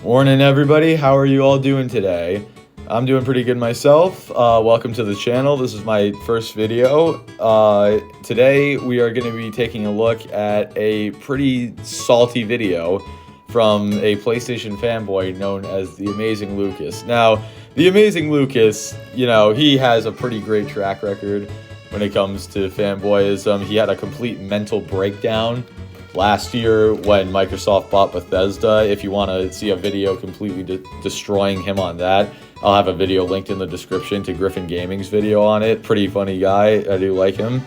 Morning, everybody. How are you all doing today? I'm doing pretty good myself. Welcome to the channel. This is my first video. Today we are going to be taking a look at a pretty salty video from a PlayStation fanboy known as the Amazing Lucas. Now, the Amazing Lucas, he has a pretty great track record when it comes to fanboyism. He had a complete mental breakdown last year when Microsoft bought Bethesda. If you want to see a video completely destroying him on that, I'll have a video linked in the description to Griffin Gaming's video on it. Pretty funny guy. I do like him.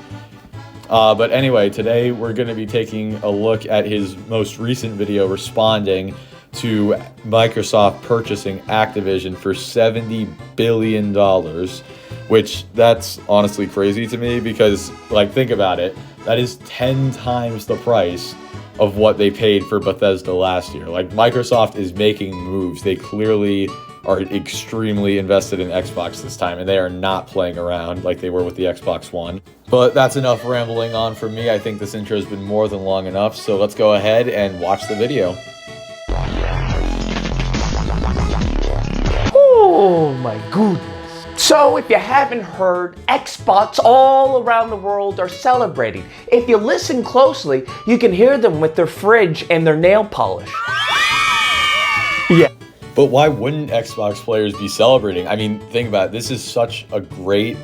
But anyway, today we're going to be taking a look at his most recent video responding to Microsoft purchasing Activision for $70 billion, which that's honestly crazy to me because, think about it. That is 10 times the price of what they paid for Bethesda last year. Microsoft is making moves. They clearly are extremely invested in Xbox this time, and they are not playing around like they were with the Xbox One. But that's enough rambling on for me. I think this intro has been more than long enough, so let's go ahead and watch the video. Oh my goodness. So if you haven't heard, Xbox all around the world are celebrating. If you listen closely, you can hear them with their fridge and their nail polish. Yeah. But why wouldn't Xbox players be celebrating? I mean, think about it. This is such a great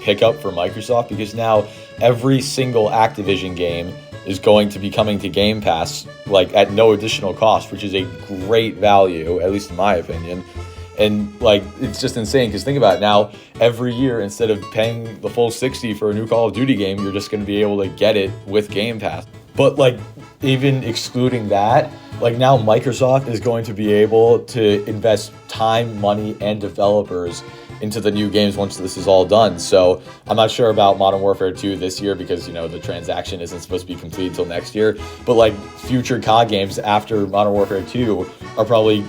pickup for Microsoft because now every single Activision game is going to be coming to Game Pass at no additional cost, which is a great value, at least in my opinion. And it's just insane because think about it now, every year instead of paying the full $60 for a new Call of Duty game, you're just going to be able to get it with Game Pass. But even excluding that, now Microsoft is going to be able to invest time, money, and developers into the new games once this is all done. So I'm not sure about Modern Warfare 2 this year because, the transaction isn't supposed to be complete until next year. But future COD games after Modern Warfare 2 are probably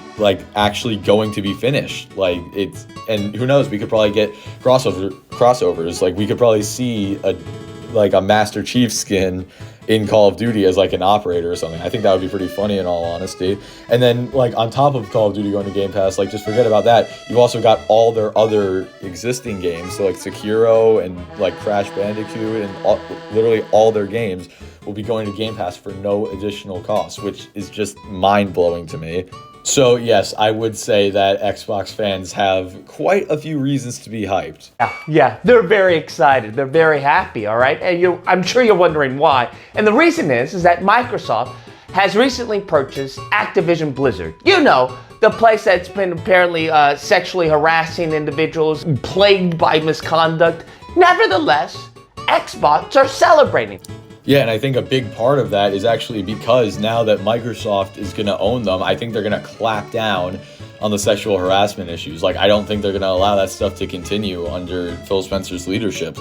actually going to be finished. And who knows, we could probably get crossovers. We could probably see a Master Chief skin in Call of Duty as an operator or something. I think that would be pretty funny in all honesty. And then on top of Call of Duty going to Game Pass, just forget about that. You've also got all their other existing games. So Sekiro and Crash Bandicoot and literally all their games will be going to Game Pass for no additional cost, which is just mind-blowing to me. So yes, I would say that Xbox fans have quite a few reasons to be hyped. Yeah, they're very excited. They're very happy, all right? And I'm sure you're wondering why. And the reason is that Microsoft has recently purchased Activision Blizzard. The place that's been apparently sexually harassing individuals, plagued by misconduct. Nevertheless, Xbox are celebrating. Yeah, and I think a big part of that is actually because now that Microsoft is going to own them, I think they're going to clamp down on the sexual harassment issues. I don't think they're going to allow that stuff to continue under Phil Spencer's leadership.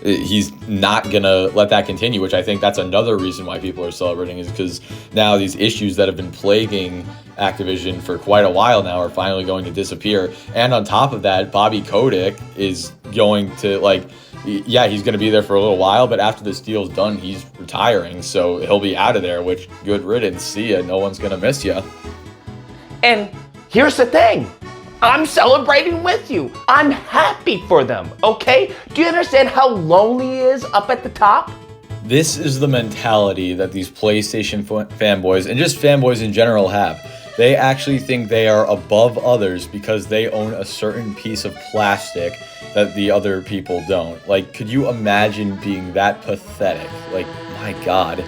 He's not going to let that continue, which I think that's another reason why people are celebrating is because now these issues that have been plaguing Activision for quite a while now are finally going to disappear. And on top of that, Bobby Kotick is going to he's going to be there for a little while, but after this deal's done, he's retiring, so he'll be out of there, which good riddance. See ya. No one's going to miss you. And here's the thing. I'm celebrating with you. I'm happy for them, okay? Do you understand how lonely he is up at the top? This is the mentality that these PlayStation fanboys, and just fanboys in general, have. They actually think they are above others because they own a certain piece of plastic that the other people don't. Could you imagine being that pathetic? My God.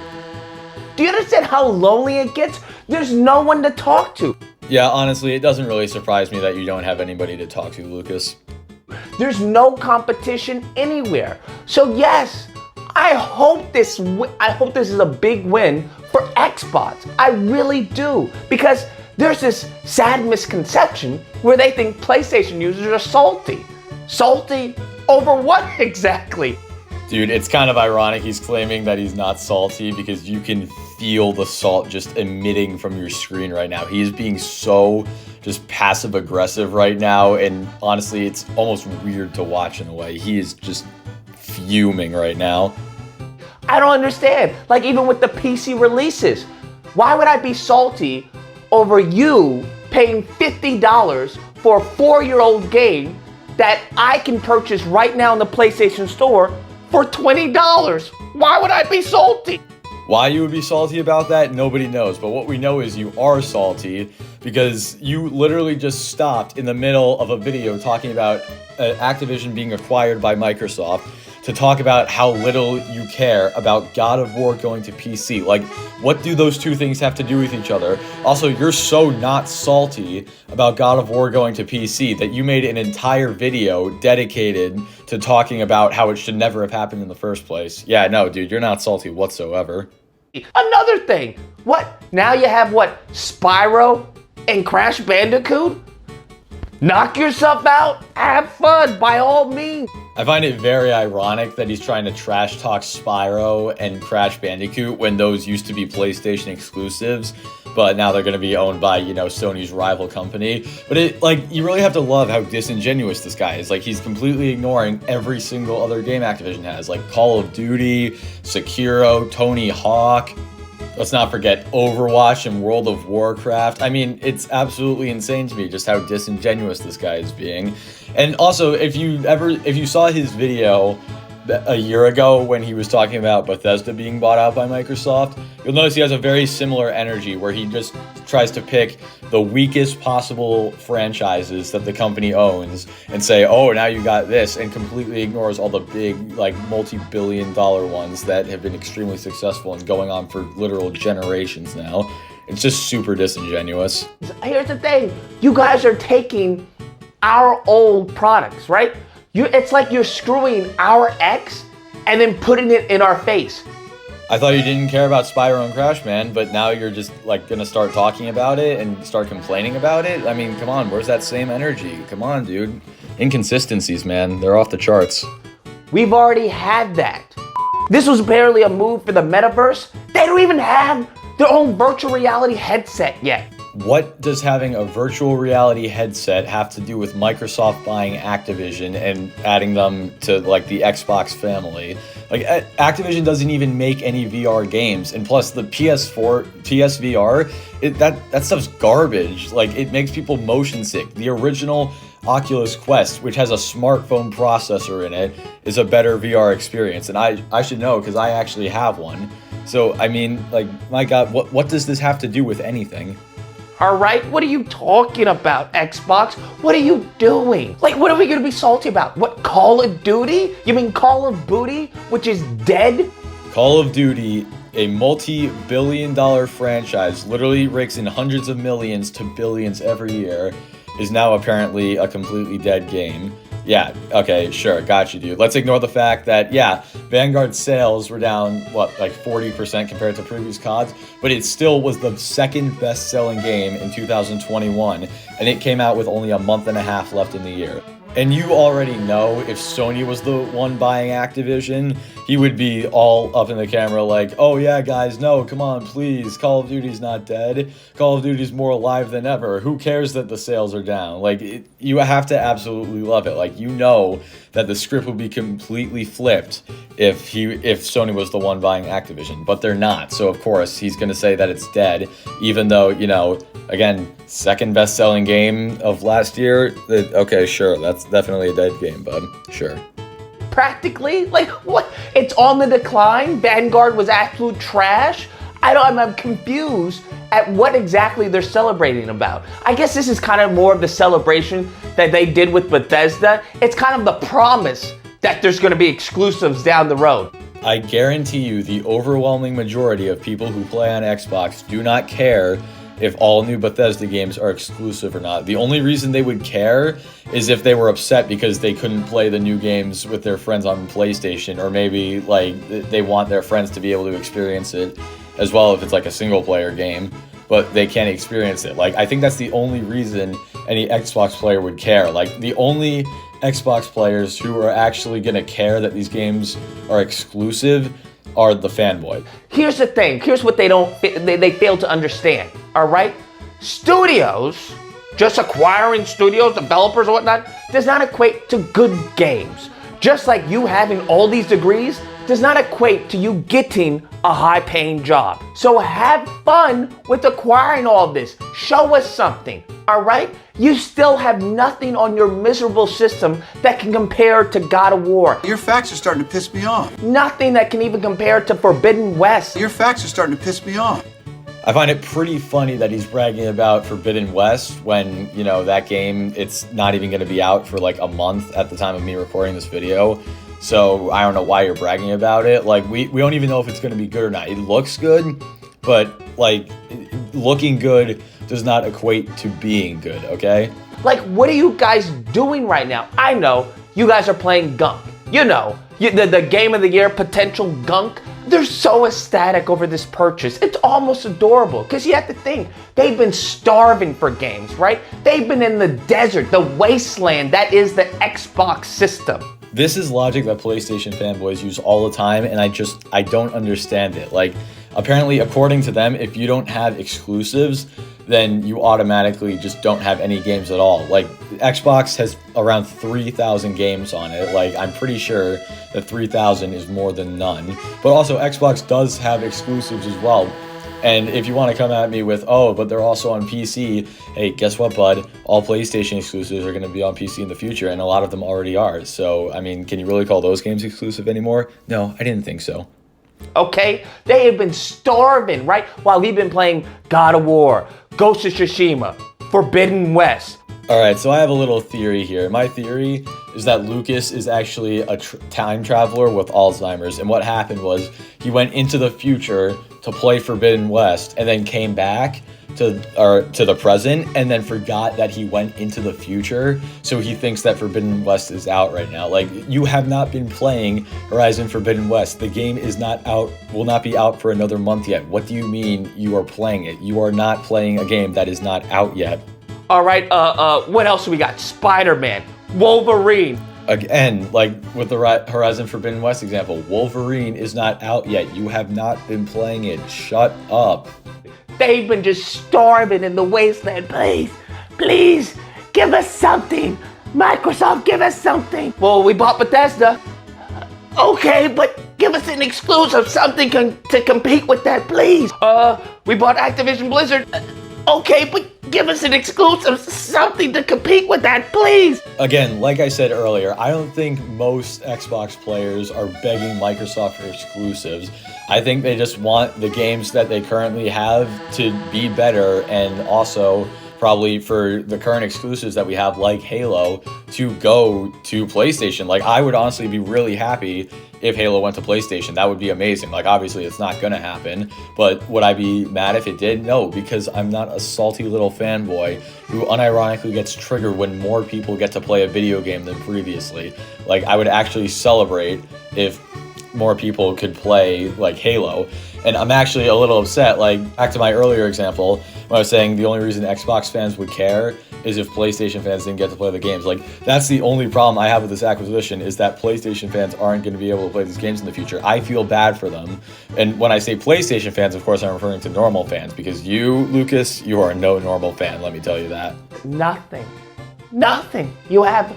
Do you understand how lonely it gets? There's no one to talk to. Yeah, honestly, it doesn't really surprise me that you don't have anybody to talk to, Lucas. There's no competition anywhere. So yes, I hope this is a big win for Xbox. I really do. Because there's this sad misconception where they think PlayStation users are salty. Salty over what exactly? Dude, it's kind of ironic he's claiming that he's not salty because you can feel the salt just emitting from your screen right now. He is being so just passive aggressive right now, and honestly, it's almost weird to watch in a way. He is just fuming right now. I don't understand. Even with the PC releases, why would I be salty over you paying $50 for a 4-year-old game that I can purchase right now in the PlayStation Store for $20. Why would I be salty? Why you would be salty about that, nobody knows. But what we know is you are salty because you literally just stopped in the middle of a video talking about Activision being acquired by Microsoft to talk about how little you care about God of War going to PC. Like, what do those two things have to do with each other? Also, you're so not salty about God of War going to PC that you made an entire video dedicated to talking about how it should never have happened in the first place. Yeah, no, dude, you're not salty whatsoever. Another thing, what? Now you have what? Spyro and Crash Bandicoot? Knock yourself out, have fun, by all means. I find it very ironic that he's trying to trash talk Spyro and Crash Bandicoot when those used to be PlayStation exclusives, but now they're going to be owned by, Sony's rival company. But you really have to love how disingenuous this guy is. Like, he's completely ignoring every single other game Activision has, like Call of Duty, Sekiro, Tony Hawk. Let's not forget Overwatch and World of Warcraft. I mean, it's absolutely insane to me just how disingenuous this guy is being. And also, if you saw his video a year ago when he was talking about Bethesda being bought out by Microsoft, you'll notice he has a very similar energy where he just tries to pick the weakest possible franchises that the company owns and say, oh, now you got this, and completely ignores all the big, multi-billion-dollar ones that have been extremely successful and going on for literal generations now. It's just super disingenuous. Here's the thing. You guys are taking our old products, right? It's like you're screwing our ex and then putting it in our face. I thought you didn't care about Spyro and Crash, man, but now you're just gonna start talking about it and start complaining about it? I mean, come on, where's that same energy? Come on, dude. Inconsistencies, man, they're off the charts. We've already had that. This was barely a move for the metaverse. They don't even have their own virtual reality headset yet. What does having a virtual reality headset have to do with Microsoft buying Activision and adding them to the Xbox family? Activision doesn't even make any VR games, and plus the PSVR, that stuff's garbage. It makes people motion sick. The original Oculus Quest, which has a smartphone processor in it, is a better VR experience, and I should know because I actually have one. So I mean, my God, what does this have to do with anything? All right, what are you talking about, Xbox? What are you doing? What are we gonna be salty about? What, Call of Duty? You mean Call of Booty, which is dead? Call of Duty, a multi-billion-dollar franchise, literally rakes in hundreds of millions to billions every year, is now apparently a completely dead game. Yeah, okay, sure, got you, dude. Let's ignore the fact that, Vanguard's sales were down, 40% compared to previous CODs, but it still was the second best-selling game in 2021, and it came out with only a month and a half left in the year. And you already know if Sony was the one buying Activision, he would be all up in the camera oh yeah, guys, no, come on, please, Call of Duty's not dead. Call of Duty's more alive than ever. Who cares that the sales are down? You have to absolutely love it. You know that the script would be completely flipped if Sony was the one buying Activision, but they're not. So of course he's going to say that it's dead, even though, again, second best-selling game of last year. Okay, sure, that's definitely a dead game, bud. Sure. Practically? What? It's on the decline? Vanguard was absolute trash? I'm confused at what exactly they're celebrating about. I guess this is kind of more of the celebration that they did with Bethesda. It's kind of the promise that there's going to be exclusives down the road. I guarantee you the overwhelming majority of people who play on Xbox do not care if all new Bethesda games are exclusive or not. The only reason they would care is if they were upset because they couldn't play the new games with their friends on PlayStation, or maybe they want their friends to be able to experience it as well if it's a single player game, but they can't experience it. I think that's the only reason any Xbox player would care. The only Xbox players who are actually gonna care that these games are exclusive are the fanboy. Here's the thing. Here's what they fail to understand. All right, studios, just acquiring studios, developers, or whatnot, does not equate to good games. Just like you having all these degrees does not equate to you getting a high-paying job. So have fun with acquiring all of this. Show us something. all right? You still have nothing on your miserable system that can compare to God of War. Your facts are starting to piss me off. Nothing that can even compare to Forbidden West. Your facts are starting to piss me off. I find it pretty funny that he's bragging about Forbidden West when, you know, that game, it's not even going to be out for like a month at the time of me recording this video. So I don't know why you're bragging about it. Like, we don't even know if it's going to be good or not. It looks good, but like, looking good does not equate to being good, okay? Like, what are you guys doing right now? I know you guys are playing gunk. You know, the game of the year potential gunk. They're so ecstatic over this purchase. It's almost adorable because you have to think, they've been starving for games, right? They've been in the desert, the wasteland that is the Xbox system. This is logic that PlayStation fanboys use all the time, and I don't understand it. Like, apparently, according to them, if you don't have exclusives, then you automatically just don't have any games at all. Like, Xbox has around 3,000 games on it. Like, I'm pretty sure that 3,000 is more than none. But also, Xbox does have exclusives as well. And if you want to come at me with, oh, but they're also on PC, hey, guess what, bud? All PlayStation exclusives are going to be on PC in the future, and a lot of them already are. So, I mean, can you really call those games exclusive anymore? No, I didn't think so. Okay? They have been starving, right? While we've been playing God of War, Ghost of Tsushima, Forbidden West. All right, so I have a little theory here. My theory is that Lucas is actually a time traveler with Alzheimer's, and what happened was he went into the future to play Forbidden West and then came back to the present and then forgot that he went into the future, so he thinks that Forbidden West is out right now. Like, you have not been playing Horizon Forbidden West. The game is not out, will not be out for another month yet. What do you mean you are playing it? You are not playing a game that is not out yet. All right, what else do we got? Spider-Man, Wolverine. Again, like with the Horizon Forbidden West example, Wolverine is not out yet. You have not been playing it. Shut up. They've been just starving in the wasteland. Please, give us something. Microsoft, give us something. Well, we bought Bethesda. Okay, but give us an exclusive, something to compete with that, please. We bought Activision Blizzard. Okay, but give us an exclusive, something to compete with that, please. Again, like I said earlier, I don't think most Xbox players are begging Microsoft for exclusives. I think they just want the games that they currently have to be better, and also probably for the current exclusives that we have, like Halo, to go to PlayStation. Like, I would honestly be really happy if Halo went to PlayStation. That would be amazing. Like, obviously it's not gonna happen, but would I be mad if it did? No, because I'm not a salty little fanboy who unironically gets triggered when more people get to play a video game than previously. Like, I would actually celebrate if more people could play like Halo. And I'm actually a little upset, like back to my earlier example, when I was saying the only reason Xbox fans would care is if PlayStation fans didn't get to play the games. Like, that's the only problem I have with this acquisition, is that PlayStation fans aren't going to be able to play these games in the future. I feel bad for them. And when I say PlayStation fans, of course, I'm referring to normal fans, because you, Lucas, you are no normal fan, let me tell you that. Nothing. You have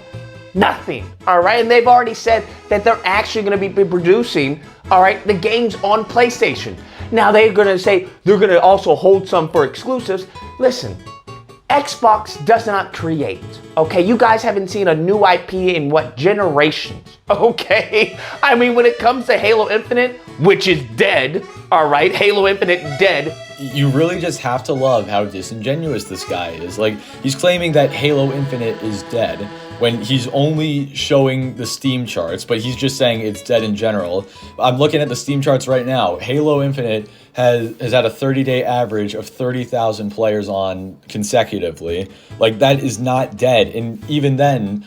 nothing, all right? And they've already said that they're actually going to be producing, all right, the games on PlayStation. Now they're going to say they're going to also hold some for exclusives. Listen, Xbox does not create, okay? You guys haven't seen a new IP in what, generations, okay? I mean, when it comes to Halo Infinite, which is dead, all right? Halo Infinite dead. You really just have to love how disingenuous this guy is. Like, he's claiming that Halo Infinite is dead when he's only showing the Steam charts, but he's just saying it's dead in general. I'm looking at the Steam charts right now. Halo Infinite has had a 30-day average of 30,000 players on consecutively. Like, that is not dead. And even then,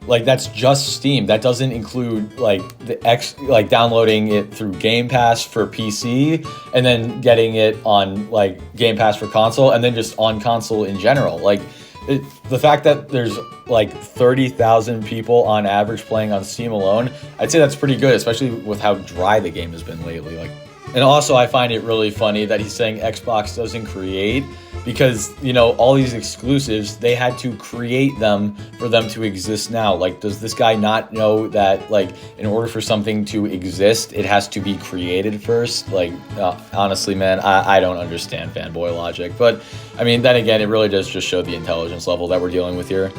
like, that's just Steam. That doesn't include like downloading it through Game Pass for PC and then getting it on like Game Pass for console and then just on console in general. Like, the fact that there's like 30,000 people on average playing on Steam alone, I'd say that's pretty good, especially with how dry the game has been lately. Like, And also, I find it really funny that he's saying Xbox doesn't create because, you know, all these exclusives, they had to create them for them to exist now. Like, does this guy not know that, like, in order for something to exist, it has to be created first? Like, honestly, man, I don't understand fanboy logic. But, I mean, then again, it really does just show the intelligence level that we're dealing with here.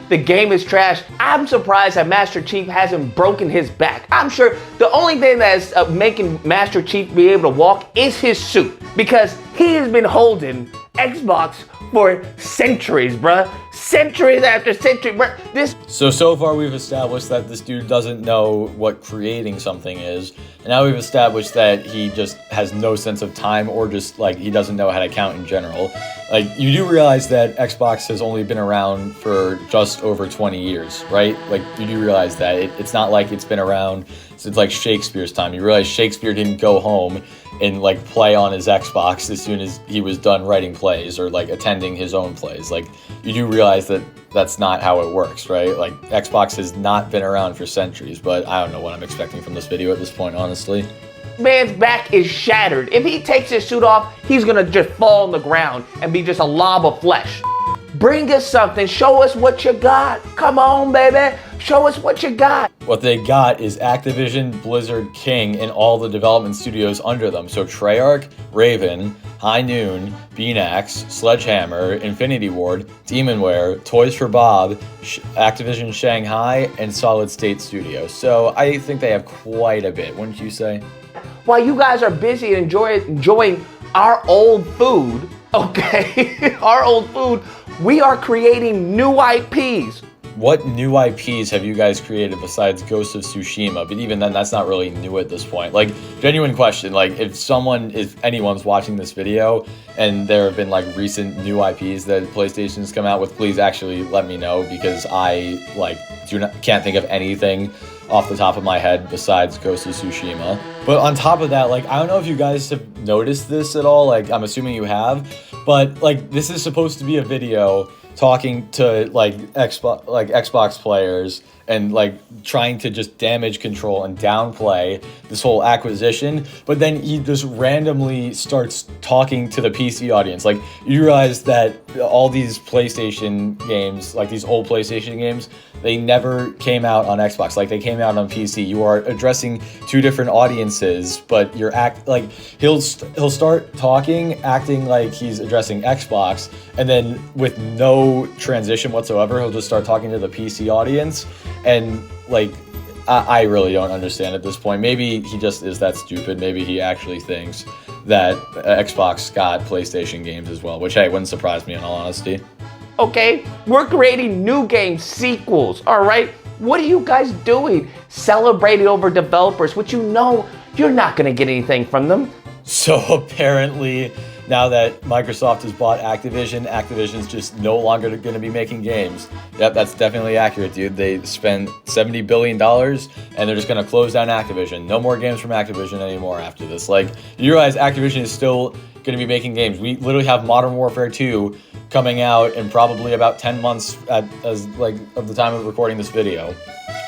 The game is trash. I'm surprised that Master Chief hasn't broken his back. I'm sure the only thing that's making Master Chief be able to walk is his suit, because he has been holding Xbox for centuries, bruh. Centuries after centuries, bruh. So far we've established that this dude doesn't know what creating something is. And now we've established that he just has no sense of time, or just, like, he doesn't know how to count in general. Like, you do realize that Xbox has only been around for just over 20 years, right? Like, you do realize that. It's not like it's been around since, like, Shakespeare's time. You realize Shakespeare didn't go home and, like, play on his Xbox as soon as he was done writing plays or, like, attending his own plays. Like, you do realize that that's not how it works, right? Like, Xbox has not been around for centuries, but I don't know what I'm expecting from this video at this point, honestly. Man's back is shattered. If he takes his suit off, he's gonna just fall on the ground and be just a lob of flesh. Bring us something. Show us what you got. Come on, baby. Show us what you got. What they got is Activision, Blizzard, King, and all the development studios under them. So Treyarch, Raven, High Noon, Beanaxe, Sledgehammer, Infinity Ward, Demonware, Toys for Bob, Activision Shanghai, and Solid State Studios. So I think they have quite a bit, wouldn't you say? While you guys are busy enjoying our old food, okay, our old food, we are creating new IPs. What new IPs have you guys created besides Ghost of Tsushima? But even then, that's not really new at this point. Like, genuine question, like, if anyone's watching this video and there have been, like, recent new IPs that PlayStation's come out with, please actually let me know, because I, like, can't think of anything off the top of my head besides Ghost of Tsushima. But on top of that, like, I don't know if you guys have noticed this at all. Like, I'm assuming you have, but, like, this is supposed to be a video talking to, like, Xbox players and, like, trying to just damage control and downplay this whole acquisition, but then he just randomly starts talking to the PC audience. Like, you realize that all these PlayStation games, like these old PlayStation games, they never came out on Xbox. Like, they came out on PC. You are addressing two different audiences, but you're he'll start talking, acting like he's addressing Xbox, and then with no transition whatsoever, he'll just start talking to the PC audience. And, like, I really don't understand at this point. Maybe he just is that stupid. Maybe he actually thinks that Xbox got PlayStation games as well, which, hey, wouldn't surprise me in all honesty. Okay, we're creating new game sequels, all right? What are you guys doing? Celebrating over developers, which you know you're not gonna get anything from them. So apparently, now that Microsoft has bought Activision, Activision's just no longer going to be making games. Yep, that's definitely accurate, dude. They spent $70 billion, and they're just going to close down Activision. No more games from Activision anymore after this. Like, you realize Activision is still going to be making games. We literally have Modern Warfare 2 coming out in probably about 10 months of the time of recording this video.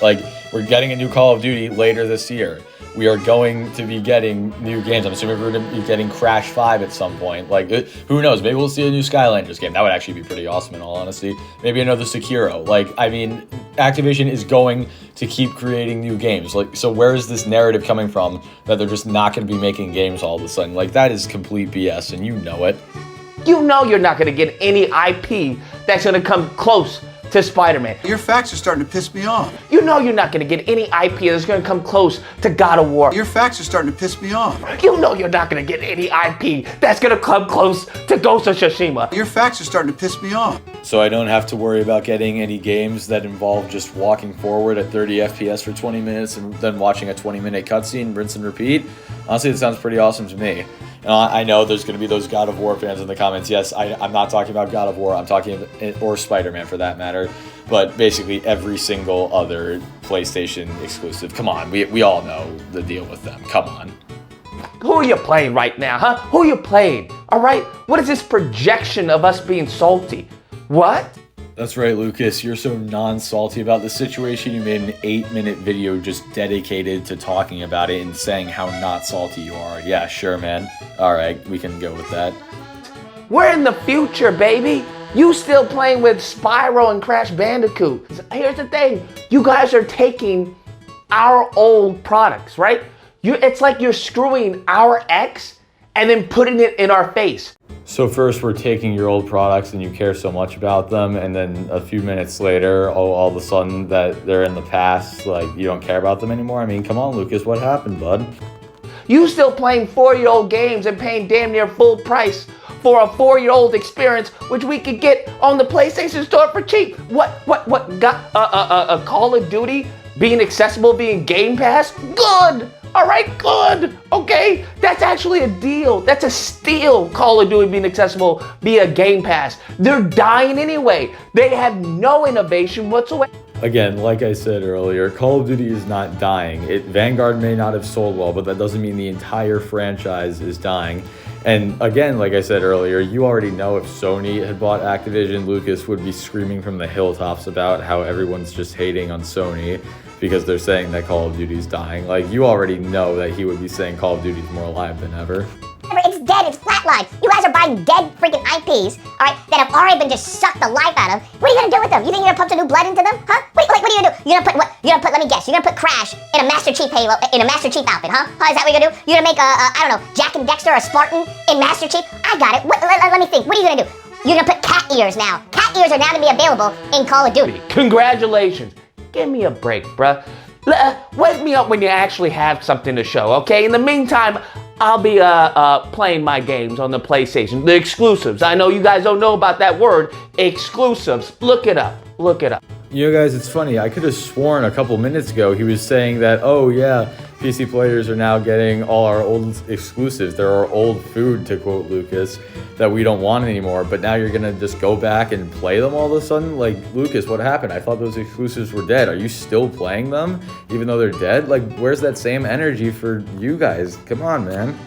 Like, we're getting a new Call of Duty later this year. We are going to be getting new games. I'm assuming we're going to be getting Crash 5 at some point. Like, who knows? Maybe we'll see a new Skylanders game. That would actually be pretty awesome in all honesty. Maybe another Sekiro. Like, I mean, Activision is going to keep creating new games. Like, so where is this narrative coming from that they're just not going to be making games all of a sudden? Like, that is complete BS, and you know it. You know you're not going to get any IP that's going to come close to Spider-Man. Your facts are starting to piss me off. You know you're not going to get any IP that's going to come close to God of War. Your facts are starting to piss me off. You know you're not going to get any IP that's going to come close to Ghost of Tsushima. Your facts are starting to piss me off. So I don't have to worry about getting any games that involve just walking forward at 30 FPS for 20 minutes and then watching a 20-minute cutscene, rinse and repeat. Honestly, it sounds pretty awesome to me. I know there's going to be those God of War fans in the comments. Yes, I'm not talking about God of War. I'm talking, or Spider-Man for that matter. But basically every single other PlayStation exclusive. Come on, we all know the deal with them. Come on. Who are you playing right now, huh? Who are you playing? All right, what is this projection of us being salty? What? That's right, Lucas. You're so non-salty about the situation. You made an 8-minute video just dedicated to talking about it and saying how not salty you are. Yeah, sure, man. All right, we can go with that. We're in the future, baby. You still playing with Spyro and Crash Bandicoot. Here's the thing. You guys are taking our old products, right? It's like you're screwing our ex and then putting it in our face. So first we're taking your old products and you care so much about them, and then a few minutes later, all of a sudden that they're in the past, like you don't care about them anymore? I mean, come on, Lucas, what happened, bud? You still playing 4-year-old games and paying damn near full price for a 4-year-old experience, which we could get on the PlayStation Store for cheap. What got a Call of Duty being accessible via Game Pass? Good. All right, good. Okay, that's actually a deal. That's a steal. Call of Duty being accessible via Game Pass. They're dying anyway. They have no innovation whatsoever. Again, like I said earlier, Call of Duty is not dying. Vanguard may not have sold well, but that doesn't mean the entire franchise is dying. And again, like I said earlier, you already know if Sony had bought Activision, Lucas would be screaming from the hilltops about how everyone's just hating on Sony because they're saying that Call of Duty's dying. Like, you already know that he would be saying Call of Duty's more alive than ever. It's dead, it's flatlined. You guys are buying dead freaking IPs, alright, that have already been just sucked the life out of. What are you gonna do with them? You think you're gonna pump some new blood into them? Huh? Wait, what are you gonna do? You're gonna put, let me guess, you're gonna put Crash in a Master Chief Halo, in a Master Chief outfit, huh? Is that what you're gonna do? You're gonna make I don't know, Jack and Dexter, a Spartan in Master Chief? I got it. Let me think. What are you gonna do? You're gonna put cat ears now. Cat ears are now gonna be available in Call of Duty. Congratulations. Give me a break, bruh. Wake me up when you actually have something to show, okay? In the meantime, I'll be playing my games on the PlayStation, the exclusives. I know you guys don't know about that word, exclusives. Look it up. Look it up. You know, guys, it's funny. I could have sworn a couple minutes ago he was saying that, oh yeah, PC players are now getting all our old exclusives. They're our old food, to quote Lucas, that we don't want anymore. But now you're gonna just go back and play them all of a sudden? Like, Lucas, what happened? I thought those exclusives were dead. Are you still playing them, even though they're dead? Like, where's that same energy for you guys? Come on, man.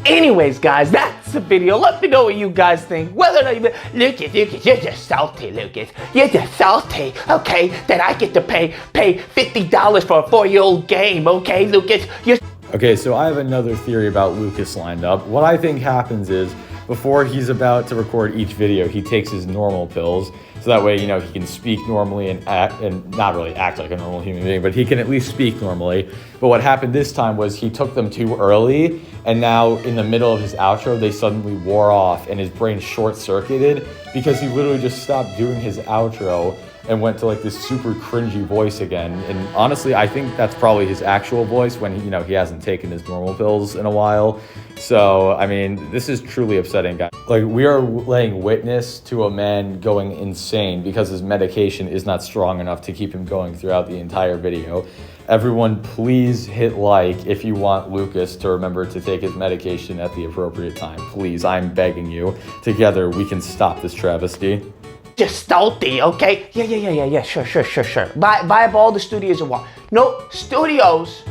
Anyways, guys, that's the video. Let me know what you guys think. Whether or not Lucas, you're just salty, Lucas. You're just salty, okay? That I get to pay $50 for a 4-year-old game, okay, Lucas? Okay, so I have another theory about Lucas lined up. What I think happens is, before he's about to record each video, he takes his normal pills. So that way, you know, he can speak normally and not really act like a normal human being, but he can at least speak normally. But what happened this time was he took them too early, and now in the middle of his outro, they suddenly wore off and his brain short-circuited because he literally just stopped doing his outro and went to like this super cringy voice again. And honestly, I think that's probably his actual voice when he hasn't taken his normal pills in a while. So, I mean, this is truly upsetting, guys. Like, we are laying witness to a man going insane because his medication is not strong enough to keep him going throughout the entire video. Everyone, please hit like if you want Lucas to remember to take his medication at the appropriate time. Please, I'm begging you. Together, we can stop this travesty. Just salty, okay? Yeah, sure. Buy up all the studios you want. No, studios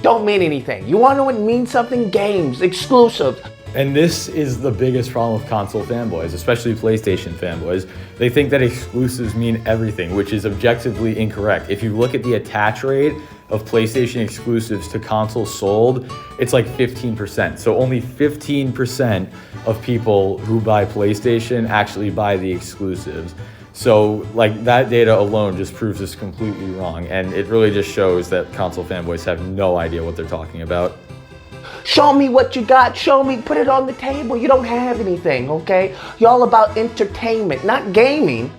don't mean anything. You wanna know what means something? Games, exclusive. And this is the biggest problem with console fanboys, especially PlayStation fanboys. They think that exclusives mean everything, which is objectively incorrect. If you look at the attach rate of PlayStation exclusives to consoles sold, it's like 15%. So only 15% of people who buy PlayStation actually buy the exclusives. So like that data alone just proves this completely wrong. And it really just shows that console fanboys have no idea what they're talking about. Show me what you got. Show me, put it on the table. You don't have anything, okay? You're all about entertainment, not gaming.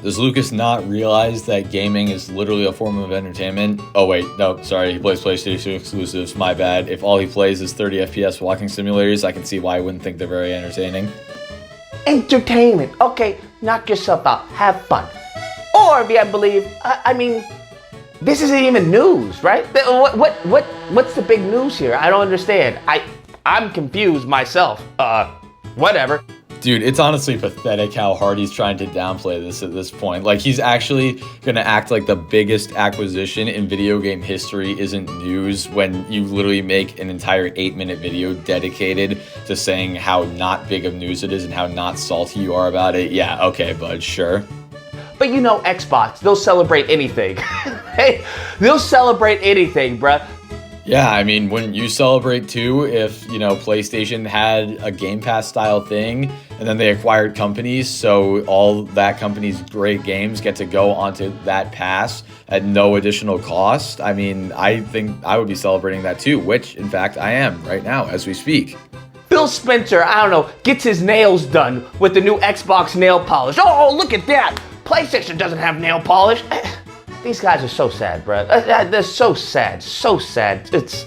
Does Lucas not realize that gaming is literally a form of entertainment? Oh wait, no, sorry, he plays PlayStation exclusives, my bad. If all he plays is 30 FPS walking simulators, I can see why I wouldn't think they're very entertaining. Entertainment, okay, knock yourself out, have fun. Or if you believe, I mean, this isn't even news, right? What's the big news here? I don't understand. I'm confused myself. Whatever. Dude, it's honestly pathetic how hard he's trying to downplay this at this point. Like, he's actually gonna act like the biggest acquisition in video game history isn't news when you literally make an entire 8-minute video dedicated to saying how not big of news it is and how not salty you are about it. Yeah, okay, bud, sure. But you know Xbox, they'll celebrate anything. Hey, they'll celebrate anything, bruh. Yeah, I mean, wouldn't you celebrate too if, PlayStation had a Game Pass style thing and then they acquired companies, so all that company's great games get to go onto that pass at no additional cost? I mean, I think I would be celebrating that too, which in fact I am right now as we speak. Phil Spencer, I don't know, gets his nails done with the new Xbox nail polish. Oh, look at that! PlayStation doesn't have nail polish. These guys are so sad, bro. They're so sad, so sad. It's,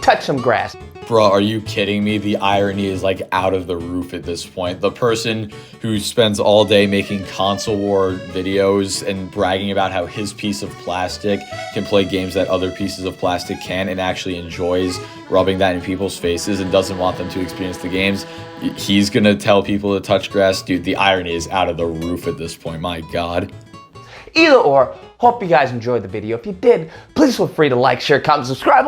touch some grass. Bro, are you kidding me? The irony is like out of the roof at this point. The person who spends all day making console war videos and bragging about how his piece of plastic can play games that other pieces of plastic can and actually enjoys rubbing that in people's faces and doesn't want them to experience the games, he's gonna tell people to touch grass? Dude, the irony is out of the roof at this point. My God. Either or, hope you guys enjoyed the video. If you did, please feel free to like, share, comment, subscribe.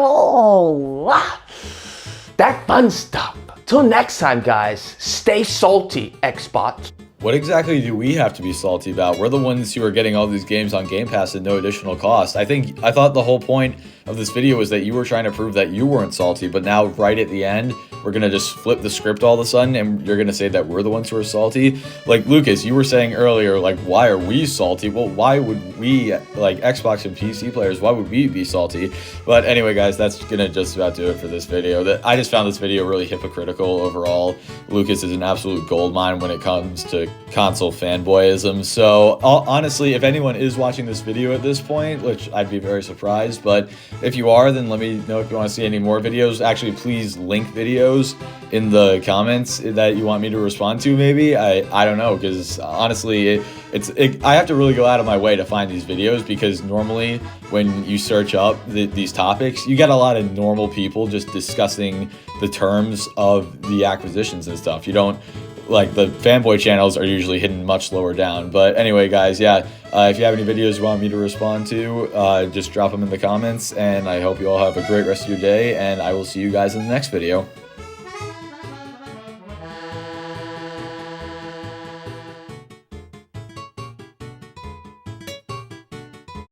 That fun stuff. Till next time, guys, stay salty, Xbox. What exactly do we have to be salty about? We're the ones who are getting all these games on Game Pass at no additional cost. I thought the whole point of this video was that you were trying to prove that you weren't salty, but now right at the end, we're gonna just flip the script all of a sudden and you're gonna say that we're the ones who are salty. Like, Lucas, you were saying earlier, like, why are we salty? Well, why would we, like Xbox and PC players, why would we be salty? But anyway, guys, that's gonna just about do it for this video. I just found this video really hypocritical overall. Lucas is an absolute goldmine when it comes to console fanboyism. So honestly, if anyone is watching this video at this point, which I'd be very surprised, but if you are, then let me know if you want to see any more videos. Actually, please link videos in the comments that you want me to respond to. Maybe I don't know, because honestly I have to really go out of my way to find these videos, because normally when you search up these topics, you get a lot of normal people just discussing the terms of the acquisitions and stuff. You don't, like, the fanboy channels are usually hidden much lower down. But anyway, guys, yeah, if you have any videos you want me to respond to, just drop them in the comments, and I hope you all have a great rest of your day, and I will see you guys in the next video.